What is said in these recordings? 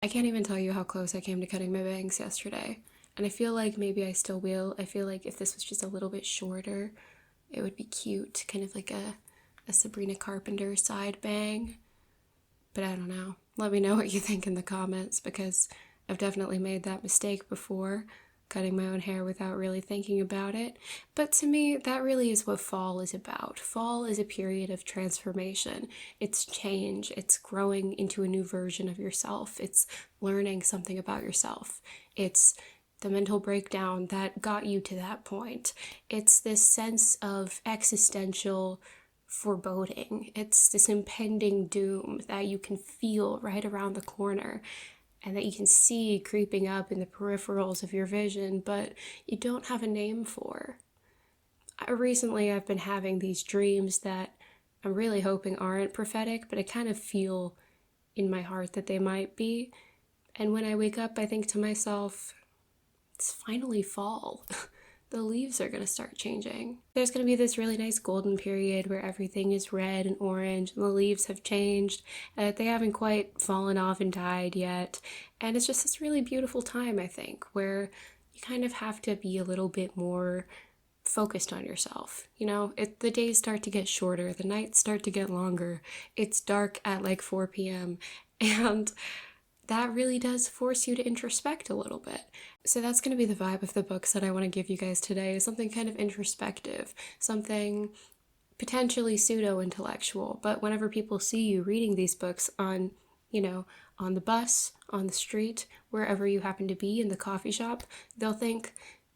I can't even tell you how close I came to cutting my bangs yesterday. And I feel like maybe I still will. I feel like if this was just a little bit shorter, it would be cute. Kind of like a Sabrina Carpenter side bang. But I don't know. Let me know what you think in the comments because I've definitely made that mistake before, cutting my own hair without really thinking about it. But to me, that really is what fall is about. Fall is a period of transformation. It's change. It's growing into a new version of yourself. It's learning something about yourself. It's the mental breakdown that got you to that point. It's this sense of existential foreboding. It's this impending doom that you can feel right around the corner and that you can see creeping up in the peripherals of your vision, but you don't have a name for. Recently, I've been having these dreams that I'm really hoping aren't prophetic, but I kind of feel in my heart that they might be. And when I wake up, I think to myself, it's finally fall. The leaves are going to start changing. There's going to be this really nice golden period where everything is red and orange and the leaves have changed. They haven't quite fallen off and died yet. And it's just this really beautiful time, I think, where you kind of have to be a little bit more focused on yourself. The days start to get shorter, the nights start to get longer. It's dark at like 4 p.m. and that really does force you to introspect a little bit. So that's going to be the vibe of the books that I want to give you guys today, something kind of introspective, something potentially pseudo-intellectual. But whenever people see you reading these books on the bus, on the street, wherever you happen to be, in the coffee shop, they'll think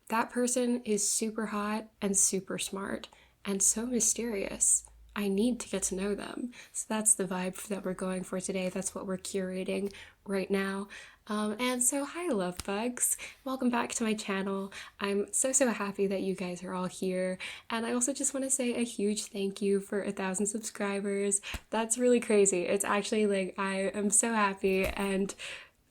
that person is super hot and super smart and so mysterious. I need to get to know them. So that's the vibe that we're going for today. That's what we're curating right now. And so hi love bugs, welcome back to my channel. I'm so happy that you guys are all here, and I also just want to say a huge thank you for 1,000 subscribers. That's really crazy. It's actually like I am so happy, and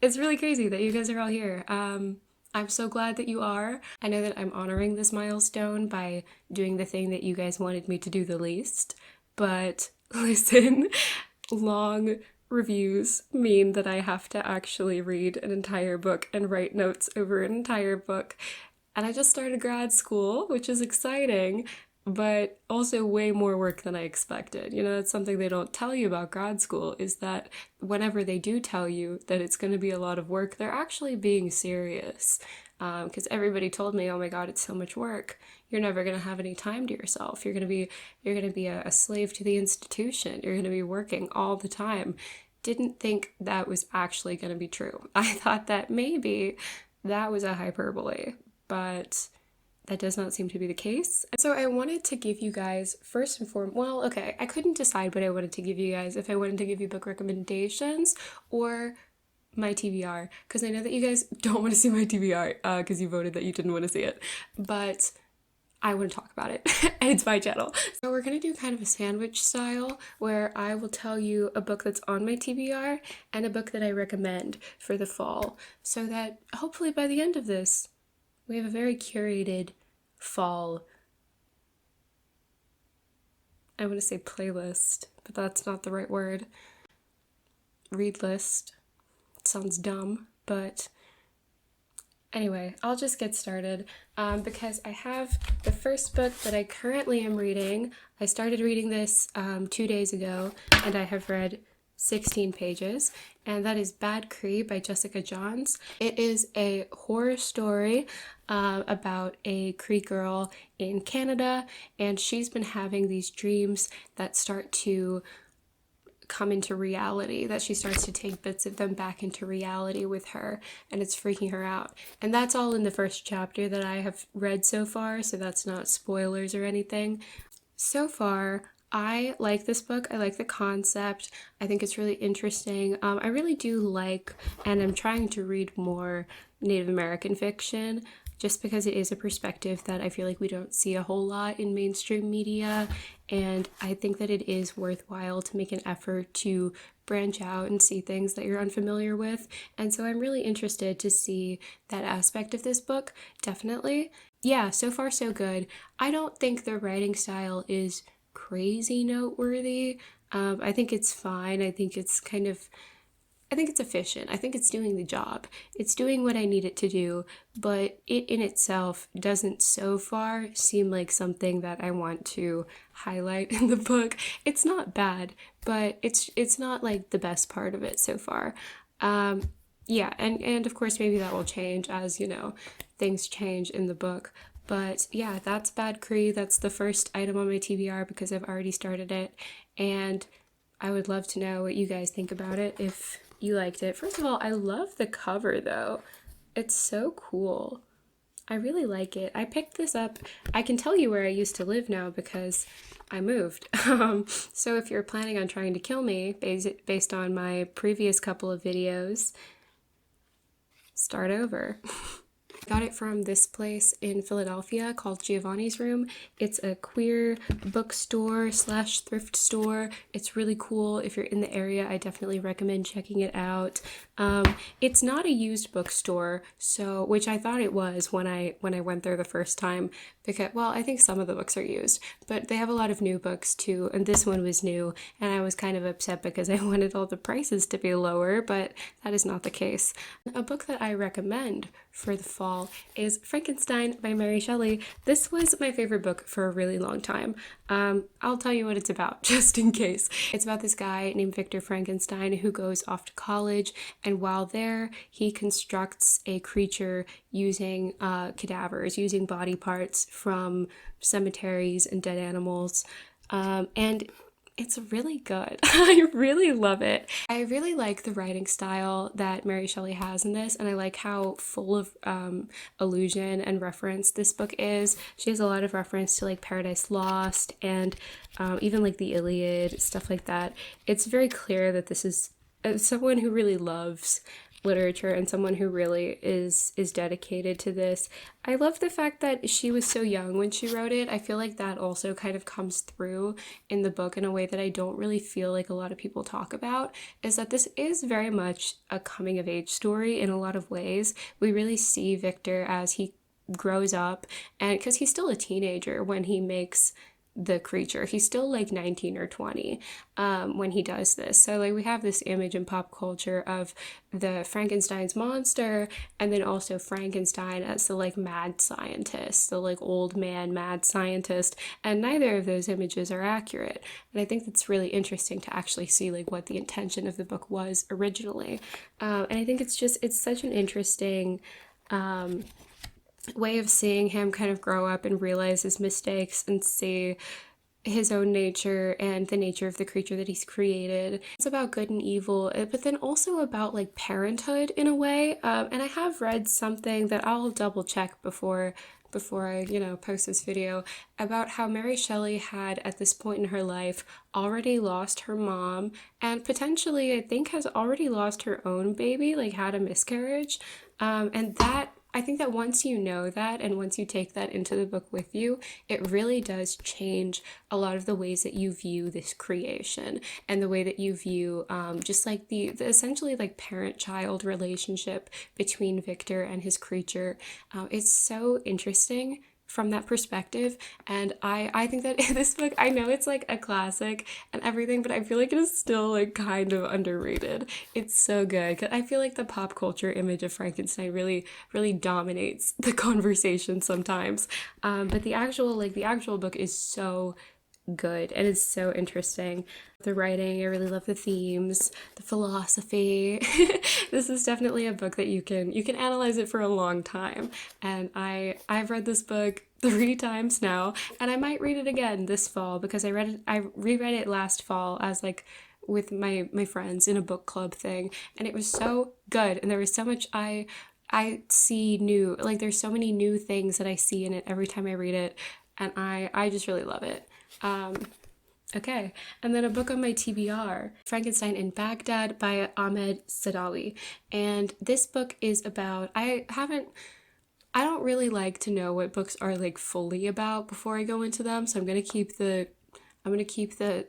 it's really crazy that you guys are all here. I'm so glad that you are. I know that I'm honoring this milestone by doing the thing that you guys wanted me to do the least, but listen, long reviews mean that I have to actually read an entire book and write notes over an entire book. And I just started grad school, which is exciting, but also way more work than I expected. That's something they don't tell you about grad school, is that whenever they do tell you that it's going to be a lot of work, they're actually being serious. Because everybody told me, oh my God, it's so much work. You're never going to have any time to yourself. You're going to be a slave to the institution. You're going to be working all the time. Didn't think that was actually going to be true. I thought that maybe that was a hyperbole, but that does not seem to be the case. And so I wanted to give you guys first and foremost, well, okay, I couldn't decide what I wanted to give you guys, if I wanted to give you book recommendations or my TBR, because I know that you guys don't want to see my TBR because you voted that you didn't want to see it, but I want to talk about it and it's my channel. So we're going to do kind of a sandwich style where I will tell you a book that's on my TBR and a book that I recommend for the fall, so that hopefully by the end of this we have a very curated fall, I want to say playlist, but that's not the right word. Read list. It sounds dumb, but anyway, I'll just get started because I have the first book that I currently am reading. I started reading this 2 days ago, and I have read 16 pages, and that is Bad Cree by Jessica Johns. It is a horror story about a Cree girl in Canada, and she's been having these dreams that start to come into reality, that she starts to take bits of them back into reality with her, and it's freaking her out. And that's all in the first chapter that I have read so far, so that's not spoilers or anything. So far, I like this book. I like the concept. I think it's really interesting. I really do like, and I'm trying to read more Native American fiction, just because it is a perspective that I feel like we don't see a whole lot in mainstream media, and I think that it is worthwhile to make an effort to branch out and see things that you're unfamiliar with. And so I'm really interested to see that aspect of this book, definitely. Yeah, so far so good. I don't think the writing style is crazy noteworthy. I think it's fine. I think it's kind of I think it's efficient. I think it's doing the job. It's doing what I need it to do, but it in itself doesn't so far seem like something that I want to highlight in the book. It's not bad, but it's not like the best part of it so far. Yeah, and of course maybe that will change as, things change in the book. But yeah, that's Bad Cree. That's the first item on my TBR because I've already started it. And I would love to know what you guys think about it if you liked it. First of all, I love the cover though. It's so cool. I really like it. I picked this up. I can tell you where I used to live now because I moved. So if you're planning on trying to kill me based on my previous couple of videos, start over. Got it from this place in Philadelphia called Giovanni's Room. It's a queer bookstore slash thrift store. It's really cool. If you're in the area, I definitely recommend checking it out. It's not a used bookstore, so which I thought it was when I went there the first time, because, well, I think some of the books are used, but they have a lot of new books too, and this one was new, and I was kind of upset because I wanted all the prices to be lower, but that is not the case. A book that I recommend for the fall is Frankenstein by Mary Shelley. This was my favorite book for a really long time. I'll tell you what it's about, just in case. It's about this guy named Victor Frankenstein who goes off to college, and while there, he constructs a creature using cadavers, using body parts from cemeteries and dead animals. And it's really good. I really love it. I really like the writing style that Mary Shelley has in this, and I like how full of allusion and reference this book is. She has a lot of reference to like Paradise Lost and even like the Iliad, stuff like that. It's very clear that this is someone who really loves literature and someone who really is dedicated to this. I love the fact that she was so young when she wrote it. I feel like that also kind of comes through in the book in a way that I don't really feel like a lot of people talk about, is that this is very much a coming of age story in a lot of ways. We really see Victor as he grows up, and because he's still a teenager when he makes the creature. He's still like 19 or 20 when he does this. So like we have this image in pop culture of the Frankenstein's monster, and then also Frankenstein as the like mad scientist, the like old man mad scientist, and neither of those images are accurate. And I think that's really interesting to actually see like what the intention of the book was originally. And I think it's such an interesting way of seeing him kind of grow up and realize his mistakes and see his own nature and the nature of the creature that he's created. It's about good and evil, but then also about like parenthood in a way. And I have read something that I'll double check before I, post this video, about how Mary Shelley had at this point in her life already lost her mom and potentially I think has already lost her own baby, like had a miscarriage. And that I think that once you know that and once you take that into the book with you, it really does change a lot of the ways that you view this creation and the way that you view just like the essentially like parent-child relationship between Victor and his creature. It's so interesting from that perspective, and I think that this book, I know it's like a classic and everything, but I feel like it is still like kind of underrated. It's so good because I feel like the pop culture image of Frankenstein really dominates the conversation sometimes, but the actual book is so good and it's so interesting. The writing, I really love the themes, the philosophy. This is definitely a book that you can analyze it for a long time, and I've read this book 3 times now, and I might read it again this fall because I reread it last fall as like with my friends in a book club thing, and it was so good, and there was so much I see new, like there's so many new things that I see in it every time I read it, and I just really love it. Okay, and then a book on my TBR, Frankenstein in Baghdad by Ahmed Sadawi. And this book is about, I don't really like to know what books are like fully about before I go into them, so I'm gonna keep the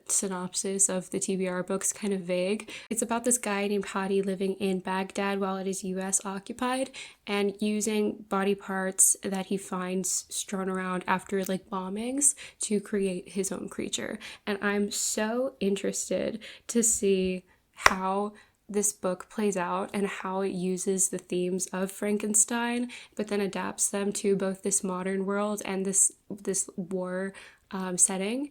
synopsis of the TBR books kind of vague. It's about this guy named Hadi living in Baghdad while it is US occupied and using body parts that he finds strewn around after like bombings to create his own creature. And I'm so interested to see how this book plays out and how it uses the themes of Frankenstein, but then adapts them to both this modern world and this war setting.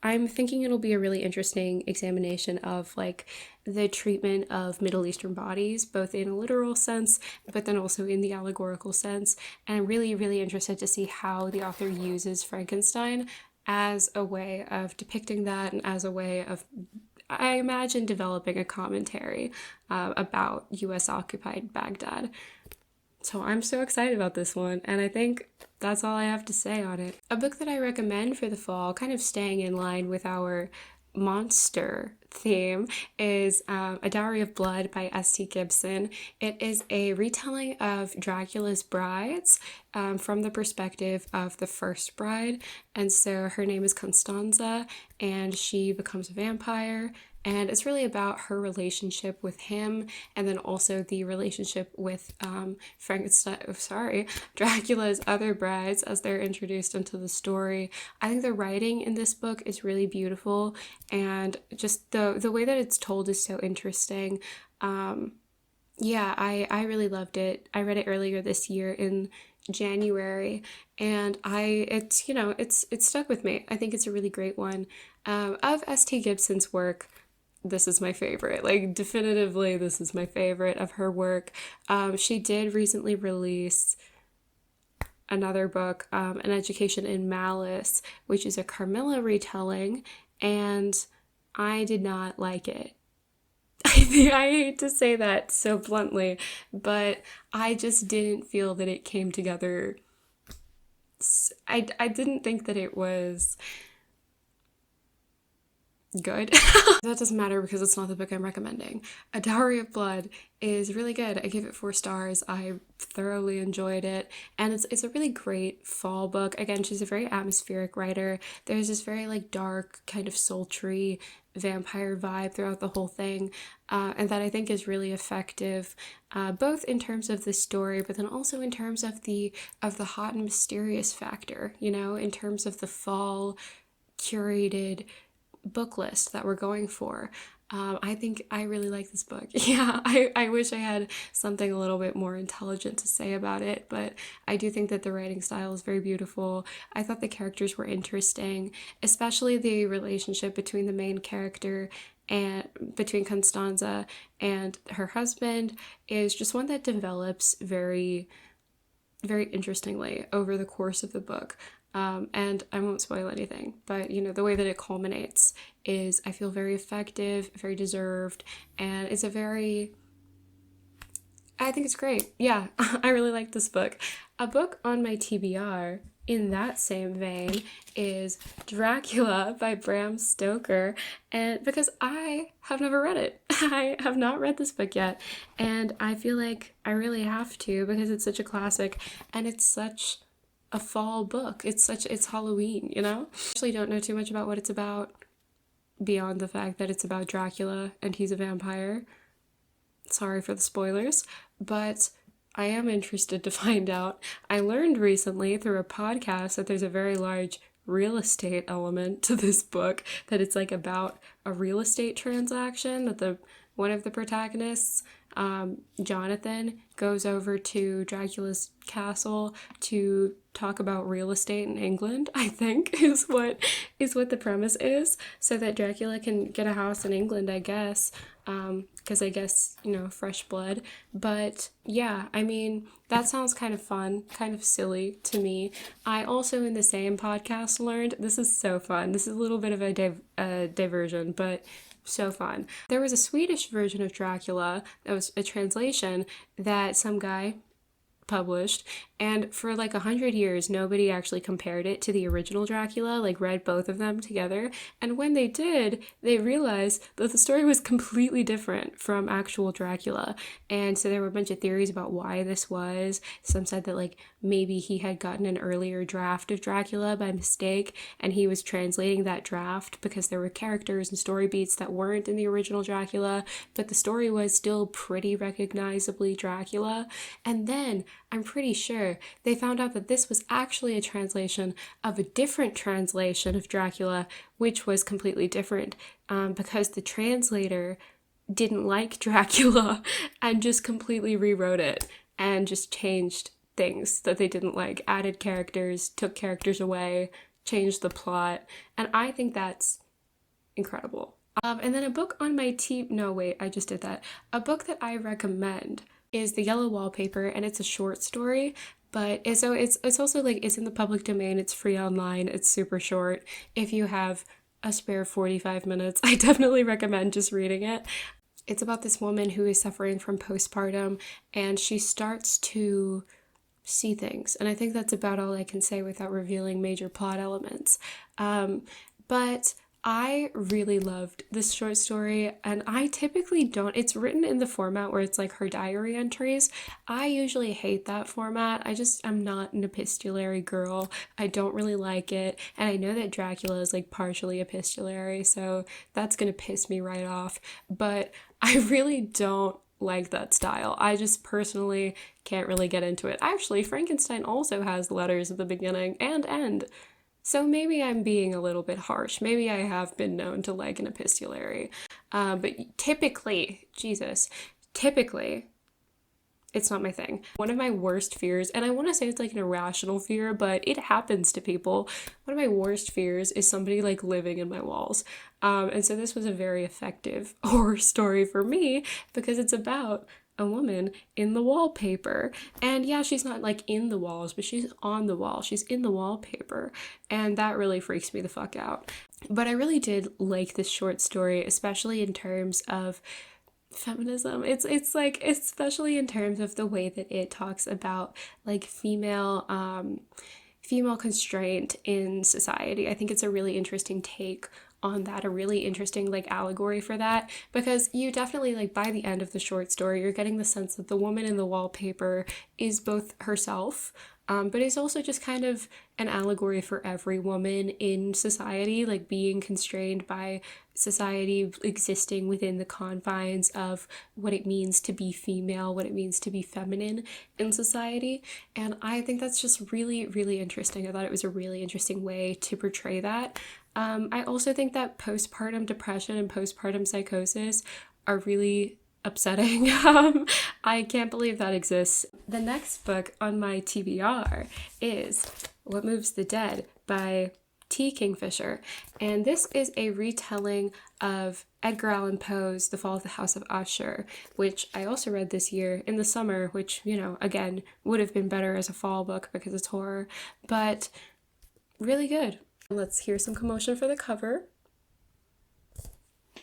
I'm thinking it'll be a really interesting examination of like the treatment of Middle Eastern bodies, both in a literal sense, but then also in the allegorical sense. And I'm really, really interested to see how the author uses Frankenstein as a way of depicting that and as a way of, I imagine, developing a commentary about US occupied Baghdad. So I'm so excited about this one, and I think that's all I have to say on it. A book that I recommend for the fall, kind of staying in line with our monster theme, is A Dowry of Blood by S.T. Gibson. It is a retelling of Dracula's brides from the perspective of the first bride. And so her name is Constanza, and she becomes a vampire. And it's really about her relationship with him, and then also the relationship with Dracula's other brides as they're introduced into the story. I think the writing in this book is really beautiful, and just the way that it's told is so interesting. Yeah, I really loved it. I read it earlier this year in January, and it's stuck with me. I think it's a really great one. Of S.T. Gibson's work, this is my favorite. Like, definitively, this is my favorite of her work. She did recently release another book, An Education in Malice, which is a Carmilla retelling, and I did not like it. I hate to say that so bluntly, but I just didn't feel that it came together. I didn't think that it was good. That doesn't matter because it's not the book I'm recommending. A Dowry of Blood is really good. I give it 4 stars. I thoroughly enjoyed it, and it's a really great fall book. Again, she's a very atmospheric writer. There's this very like dark, kind of sultry vampire vibe throughout the whole thing, and that I think is really effective, both in terms of the story, but then also in terms of the hot and mysterious factor. You know, in terms of the fall curated book list that we're going for. I think I really like this book. Yeah, I wish I had something a little bit more intelligent to say about it, but I do think that the writing style is very beautiful. I thought the characters were interesting, especially the relationship between the main character and between Constanza and her husband is just one that develops very, very interestingly over the course of the book. And I won't spoil anything, but the way that it culminates is, I feel, very effective, very deserved, and it's I think it's great. Yeah, I really like this book. A book on my TBR in that same vein is Dracula by Bram Stoker, and because I have never read it. I have not read this book yet, and I feel like I really have to because it's such a classic, and it's such a fall book. It's Halloween, I actually don't know too much about what it's about beyond the fact that it's about Dracula and he's a vampire. Sorry for the spoilers, but I am interested to find out. I learned recently through a podcast that there's a very large real estate element to this book, that it's like about a real estate transaction, that one of the protagonists, Jonathan, goes over to Dracula's castle to talk about real estate in England, I think is what the premise is, so that Dracula can get a house in England, I guess, because I guess, fresh blood. But yeah, I mean, that sounds kind of fun, kind of silly to me. I also, in the same podcast, learned, this is so fun, this is a little bit of a diversion, but so fun. There was a Swedish version of Dracula that was a translation that some guy published, and for like 100 years nobody actually compared it to the original Dracula, like read both of them together, and when they did, they realized that the story was completely different from actual Dracula. And so there were a bunch of theories about why this was. Some said that like maybe he had gotten an earlier draft of Dracula by mistake, and he was translating that draft because there were characters and story beats that weren't in the original Dracula, but the story was still pretty recognizably Dracula. And then I'm pretty sure they found out that this was actually a translation of a different translation of Dracula, which was completely different, because the translator didn't like Dracula and just completely rewrote it and just changed things that they didn't like, added characters, took characters away, changed the plot, and I think that's incredible. And then a book on my no wait, I just did that. A book that I recommend is The Yellow Wallpaper, and it's a short story, but it's also like it's in the public domain, it's free online, it's super short. If you have a spare 45 minutes, I definitely recommend just reading it. It's about this woman who is suffering from postpartum, and she starts to see things. And I think that's about all I can say without revealing major plot elements. But I really loved this short story, and I typically don't. It's written in the format where it's like her diary entries. I usually hate that format. I'm not an epistolary girl. I don't really like it, and I know that Dracula is like partially epistolary, so that's gonna piss me right off. But I really don't like that style. I just personally can't really get into it. Actually, Frankenstein also has letters at the beginning and end. So maybe I'm being a little bit harsh. Maybe I have been known to like an epistolary. But typically, it's not my thing. One of my worst fears, and I want to say it's like an irrational fear, but it happens to people. One of my worst fears is somebody like living in my walls. And so this was a very effective horror story for me because it's about a woman in the wallpaper. And yeah, she's not like in the walls, but she's on the wall. She's in the wallpaper. And that really freaks me the fuck out. But I really did like this short story, especially in terms of feminism. It's like, especially in terms of the way that it talks about like female constraint in society. I think it's a really interesting take on that, a really interesting like allegory for that, because you definitely like by the end of the short story you're getting the sense that the woman in the wallpaper is both herself, but is also just kind of an allegory for every woman in society, like being constrained by society, existing within the confines of what it means to be female, what it means to be feminine in society. And I think that's just really, really interesting. I thought it was a really interesting way to portray that. I also think that postpartum depression and postpartum psychosis are really upsetting. I can't believe that exists. The next book on my TBR is What Moves the Dead by T. Kingfisher, and this is a retelling of Edgar Allan Poe's The Fall of the House of Usher, which I also read this year in the summer, which, you know, again, would have been better as a fall book because it's horror, but really good. Let's hear some commotion for the cover.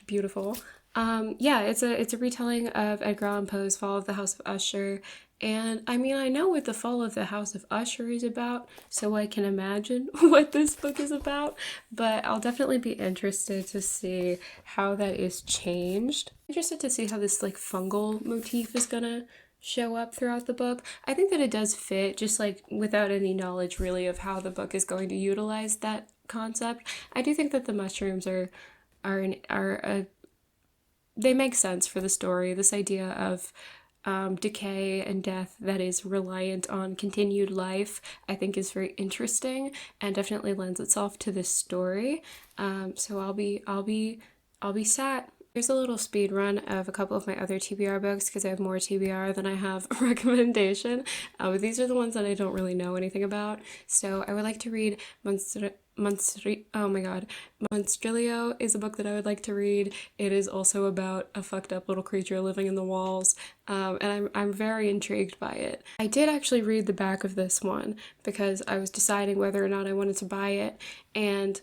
Beautiful. Yeah, it's a retelling of Edgar Allan Poe's Fall of the House of Usher, and I mean, I know what the Fall of the House of Usher is about, so I can imagine what this book is about, but I'll definitely be interested to see how that is changed. Interested to see how this like fungal motif is gonna show up throughout the book. I think that it does fit, just like without any knowledge really of how the book is going to utilize that concept. I do think that the mushrooms they make sense for the story. This idea of decay and death that is reliant on continued life, I think is very interesting and definitely lends itself to this story. So I'll be sat. Here's a little speed run of a couple of my other TBR books because I have more TBR than I have recommendation. But these are the ones that I don't really know anything about. So I would like to read Monstrilio is a book that I would like to read. It is also about a fucked up little creature living in the walls, and I'm very intrigued by it. I did actually read the back of this one because I was deciding whether or not I wanted to buy it, and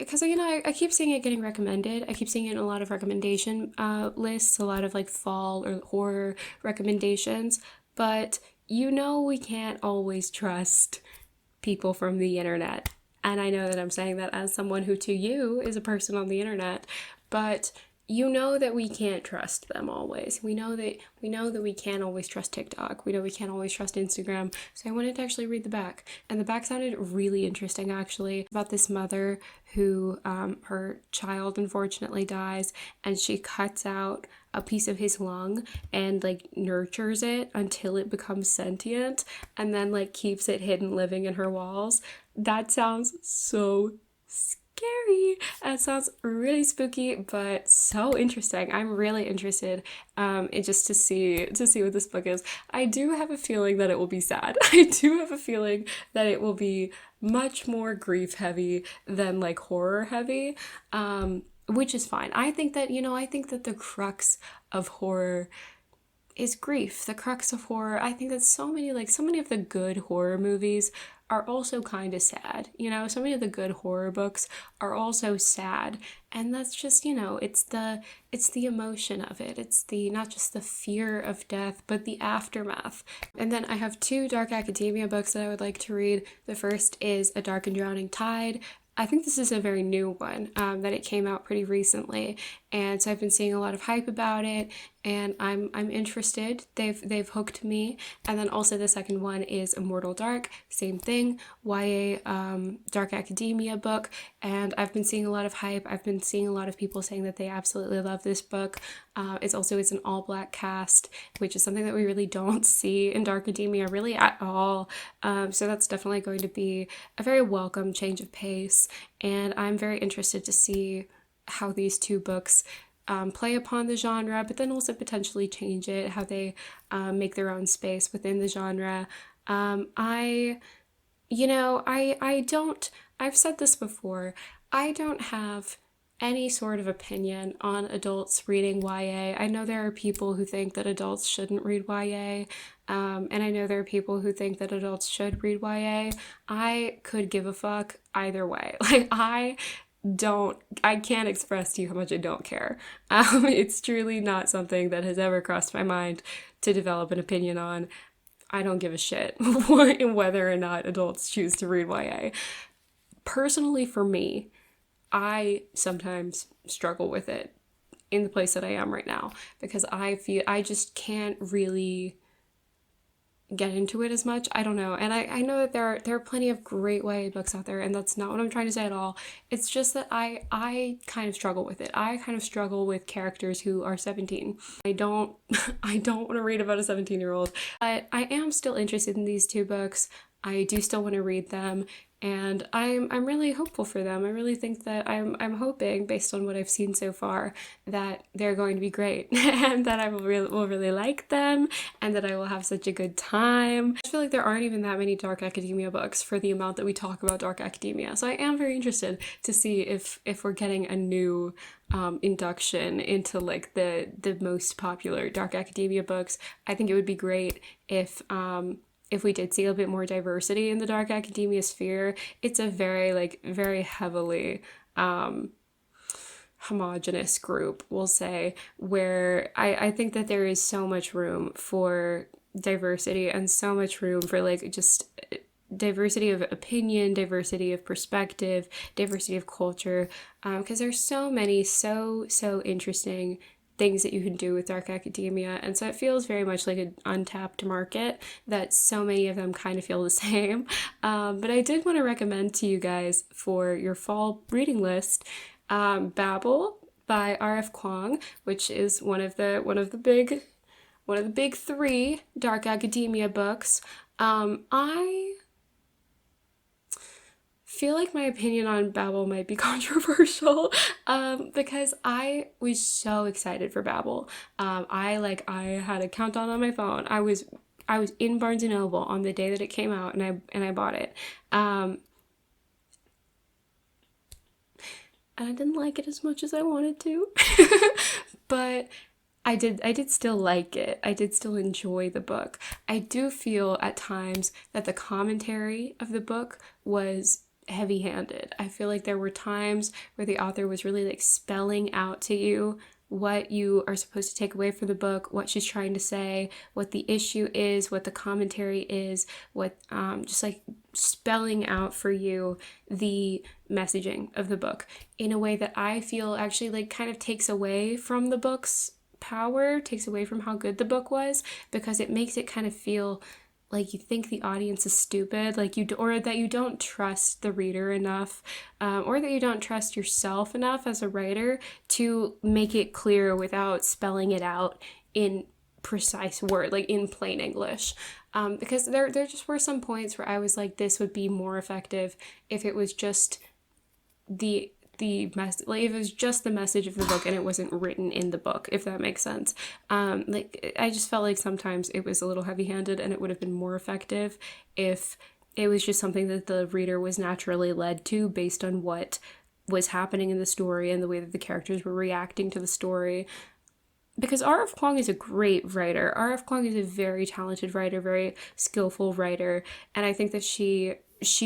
because, you know, I keep seeing it getting recommended. I keep seeing it in a lot of recommendation lists, a lot of like fall or horror recommendations, but you know we can't always trust people from the internet. And I know that I'm saying that as someone who to you is a person on the internet, but you know that we can't trust them always. We know that we can't always trust TikTok. We know we can't always trust Instagram. So I wanted to actually read the back. And the back sounded really interesting, actually, about this mother who her child unfortunately dies, and she cuts out a piece of his lung and like nurtures it until it becomes sentient, and then like keeps it hidden living in her walls. That sounds so scary. scary. It sounds really spooky, but so interesting. I'm really interested in just to see what this book is. I do have a feeling that it will be sad. I do have a feeling that it will be much more grief heavy than like horror heavy. Which is fine. I think that, I think that the crux of horror is grief. The crux of horror. I think that so many of the good horror movies are also kind of sad. So many of the good horror books are also sad. And that's just, it's the emotion of it. It's the not just the fear of death, but the aftermath. And then I have two dark academia books that I would like to read. The first is A Dark and Drowning Tide. I think this is a very new one, that it came out pretty recently, and so I've been seeing a lot of hype about it, and I'm interested. They've hooked me. And then also the second one is Immortal Dark, same thing, YA dark academia book, and I've been seeing a lot of hype. I've been seeing a lot of people saying that they absolutely love this book. It's an all-black cast, which is something that we really don't see in dark academia really at all. So that's definitely going to be a very welcome change of pace, and I'm very interested to see how these two books play upon the genre, but then also potentially change it, how they make their own space within the genre. I've said this before, I don't have any sort of opinion on adults reading YA. I know there are people who think that adults shouldn't read YA, and I know there are people who think that adults should read YA. I could give a fuck either way. Like, I can't express to you how much I don't care. It's truly not something that has ever crossed my mind to develop an opinion on. I don't give a shit whether or not adults choose to read YA. Personally, for me, I sometimes struggle with it in the place that I am right now, because I feel I just can't really get into it as much. I don't know. And I know that there are plenty of great YA books out there, and that's not what I'm trying to say at all. It's just that I kind of struggle with it. I kind of struggle with characters who are 17. I don't I don't want to read about a 17-year-old, but I am still interested in these two books. I do still want to read them, and I'm really hopeful for them. I really think that I'm hoping, based on what I've seen so far, that they're going to be great and that I will really like them, and that I will have such a good time. I feel like there aren't even that many dark academia books for the amount that we talk about dark academia. So I am very interested to see if we're getting a new induction into like the most popular dark academia books. I think it would be great if we did see a bit more diversity in the dark academia sphere. It's a very heavily homogenous group, we'll say, where I think that there is so much room for diversity, and so much room for like just diversity of opinion, diversity of perspective, diversity of culture, because there's so many so interesting things that you can do with dark academia, and so it feels very much like an untapped market that so many of them kind of feel the same. But I did want to recommend to you guys for your fall reading list, Babel by R.F. Kuang, which is one of the big three dark academia books. I feel like my opinion on Babel might be controversial, because I was so excited for Babel. I had a countdown on my phone. I was in Barnes and Noble on the day that it came out, and I bought it. And I didn't like it as much as I wanted to, but I did still like it. I did still enjoy the book. I do feel at times that the commentary of the book was heavy-handed. I feel like there were times where the author was really like spelling out to you what you are supposed to take away from the book, what she's trying to say, what the issue is, what the commentary is, what just like spelling out for you the messaging of the book in a way that I feel actually like kind of takes away from the book's power, takes away from how good the book was, because it makes it kind of feel like you think the audience is stupid, or that you don't trust the reader enough, or that you don't trust yourself enough as a writer to make it clear without spelling it out in precise word, like in plain English. Because there just were some points where I was like, this would be more effective if it was just the mess, like if it was just the message of the book and it wasn't written in the book, if that makes sense. Like I just felt like sometimes it was a little heavy-handed, and it would have been more effective if it was just something that the reader was naturally led to based on what was happening in the story and the way that the characters were reacting to the story. Because R.F. Kuang is a great writer. R.F. Kuang is a very talented writer, very skillful writer, and I think that she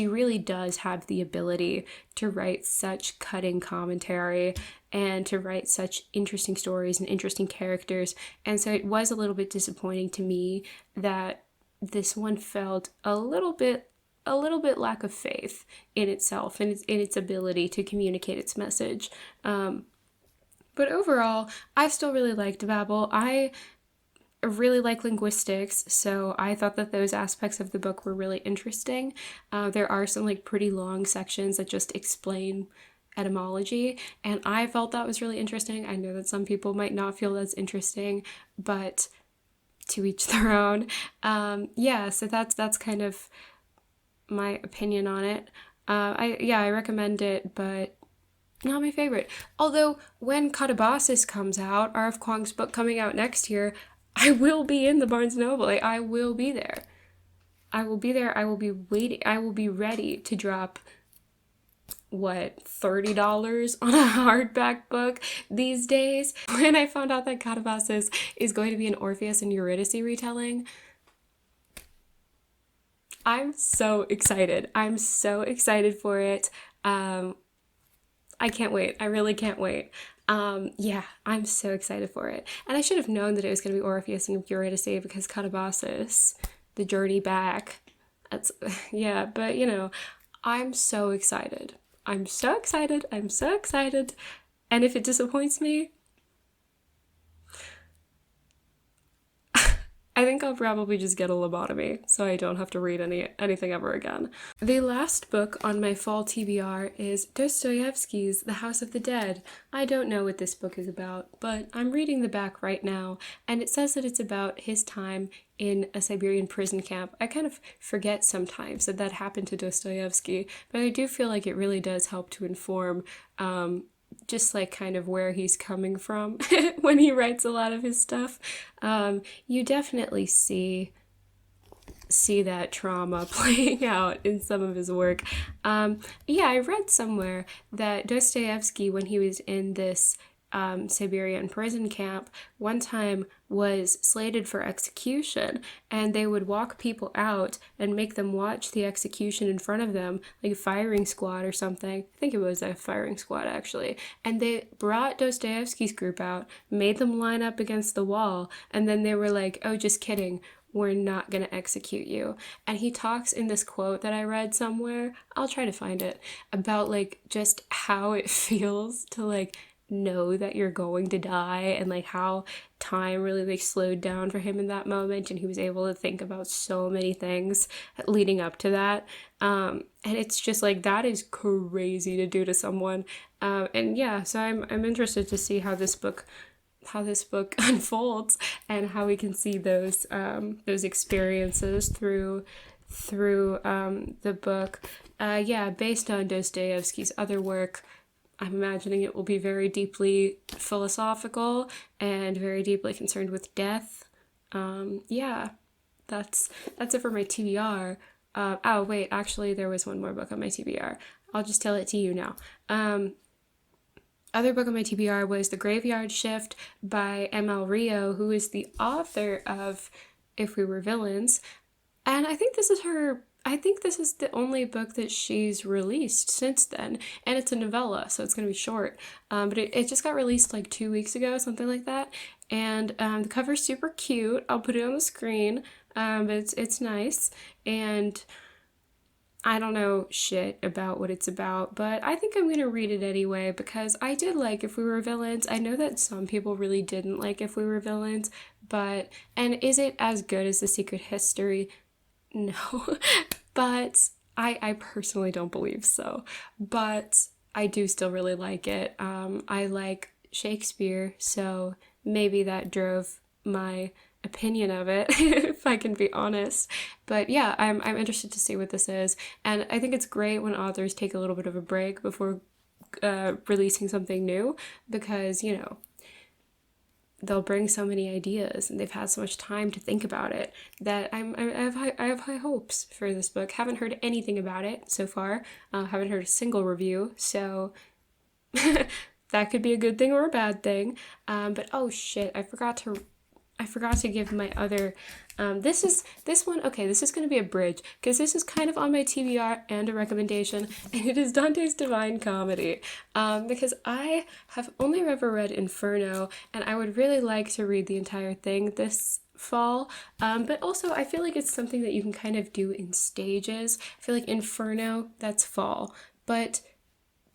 really does have the ability to write such cutting commentary and to write such interesting stories and interesting characters. And so it was a little bit disappointing to me that this one felt a little bit lack of faith in itself and in its ability to communicate its message. But overall, I still really liked Babel. I really like linguistics, so I thought that those aspects of the book were really interesting. There are some like pretty long sections that just explain etymology, and I felt that was really interesting. I know that some people might not feel that's interesting, but to each their own. Yeah, so that's kind of my opinion on it. I recommend it, but not my favorite. Although when Katabasis comes out, R.F. Kuang's book coming out next year, I will be in the Barnes & Noble. Like, I will be there. I will be there. I will be waiting. I will be ready to drop, what, $30 on a hardback book these days. When I found out that Katabasis is going to be an Orpheus and Eurydice retelling, I'm so excited. I'm so excited for it. I can't wait. I really can't wait. Yeah, I'm so excited for it. And I should have known that it was going to be Orpheus and Eurydice because Katabasis, the journey back. That's, yeah, but you know, I'm so excited. I'm so excited. I'm so excited. And if it disappoints me, I think I'll probably just get a lobotomy so I don't have to read anything ever again. The last book on my fall TBR is Dostoevsky's The House of the Dead. I don't know what this book is about, but I'm reading the back right now, and it says that it's about his time in a Siberian prison camp. I kind of forget sometimes that that happened to Dostoevsky, but I do feel like it really does help to inform just like kind of where he's coming from when he writes a lot of his stuff. You definitely see that trauma playing out in some of his work. Yeah, I read somewhere that Dostoevsky, when he was in this Siberian prison camp, one time was slated for execution, and they would walk people out and make them watch the execution in front of them, like a firing squad or something. I think it was a firing squad, actually. And they brought Dostoevsky's group out, made them line up against the wall, and then they were like, oh, just kidding, we're not gonna execute you. And he talks in this quote that I read somewhere, I'll try to find it, about like just how it feels to like know that you're going to die, and like how time really like slowed down for him in that moment, and he was able to think about so many things leading up to that. And it's just like, that is crazy to do to someone. And yeah, so I'm interested to see how this book unfolds, and how we can see those experiences through the book. Yeah, based on Dostoevsky's other work, I'm imagining it will be very deeply philosophical and very deeply concerned with death. Yeah, that's it for my TBR. Oh wait, actually there was one more book on my TBR. I'll just tell it to you now. Other book on my TBR was The Graveyard Shift by M.L. Rio, who is the author of If We Were Villains. And I think this is the only book that she's released since then. And it's a novella, so it's going to be short. But it just got released like 2 weeks ago, something like that. And the cover's super cute. I'll put it on the screen. But it's nice. And I don't know shit about what it's about, but I think I'm going to read it anyway, because I did like If We Were Villains. I know that some people really didn't like If We Were Villains, and is it as good as The Secret History? No, but I personally don't believe so, but I do still really like it. I like Shakespeare, so maybe that drove my opinion of it, if I can be honest. But yeah, I'm interested to see what this is, and I think it's great when authors take a little bit of a break before releasing something new, because, you know, they'll bring so many ideas and they've had so much time to think about it that I have high hopes for this book. Haven't heard anything about it so far. Haven't heard a single review, so that could be a good thing or a bad thing. But oh shit, I forgot to give my other, this one, okay, this is going to be a bridge, because this is kind of on my TBR and a recommendation, and it is Dante's Divine Comedy, because I have only ever read Inferno, and I would really like to read the entire thing this fall, but also I feel like it's something that you can kind of do in stages. I feel like Inferno, that's fall, but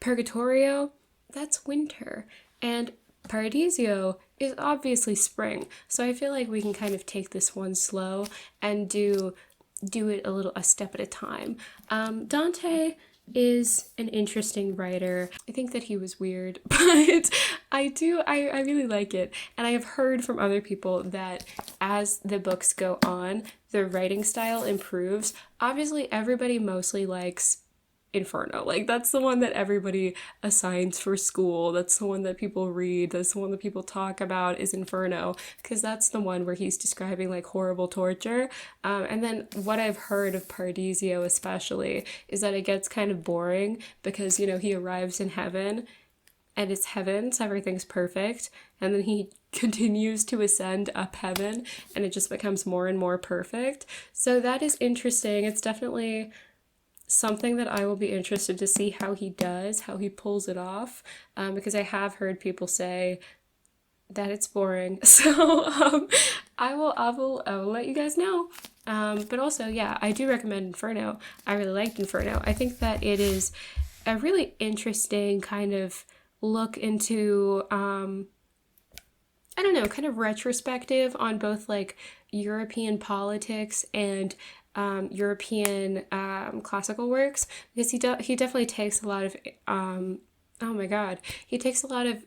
Purgatorio, that's winter, and Paradiso is obviously spring. So I feel like we can kind of take this one slow and do it a step at a time. Dante is an interesting writer. I think that he was weird, but I really like it. And I have heard from other people that as the books go on, the writing style improves. Obviously, everybody mostly likes Inferno. Like, that's the one that everybody assigns for school. That's the one that people read. That's the one that people talk about, is Inferno, because that's the one where he's describing like horrible torture. And then what I've heard of Paradiso especially is that it gets kind of boring, because, you know, he arrives in heaven and it's heaven, so everything's perfect, and then he continues to ascend up heaven and it just becomes more and more perfect. So that is interesting. It's definitely something that I will be interested to see how he pulls it off, because I have heard people say that it's boring. So I will let you guys know. But also, yeah, I do recommend Inferno. I really liked Inferno. I think that it is a really interesting kind of look into I don't know, kind of retrospective on both like European politics and European classical works, because he definitely takes a lot of oh my god, he takes a lot of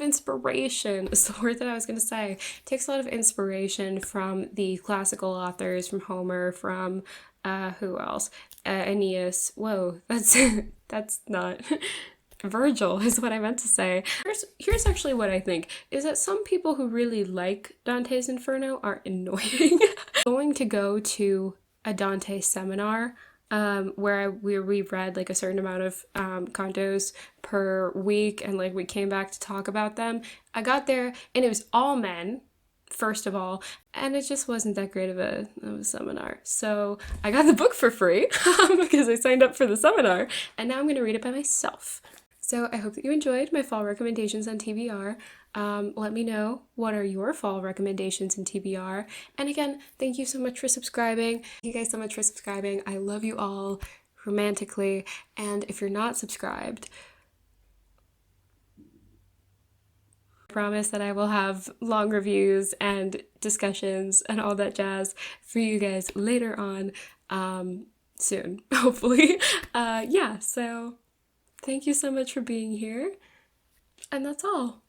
inspiration, is the word that I was going to say. Takes a lot of inspiration from the classical authors, from Homer, from who else? Aeneas. Whoa, that's not Virgil is what I meant to say. Here's actually what I think, is that some people who really like Dante's Inferno are annoying. Going to go to a Dante seminar where we read like a certain amount of cantos per week, and like we came back to talk about them. I got there and it was all men, first of all, and it just wasn't that great of a seminar. So I got the book for free because I signed up for the seminar, and now I'm going to read it by myself. So I hope that you enjoyed my fall recommendations on TBR. Let me know, what are your fall recommendations in TBR? And again, thank you so much for subscribing. Thank you guys so much for subscribing. I love you all romantically. And if you're not subscribed, I promise that I will have long reviews and discussions and all that jazz for you guys later on, soon, hopefully. Yeah, so thank you so much for being here, and that's all.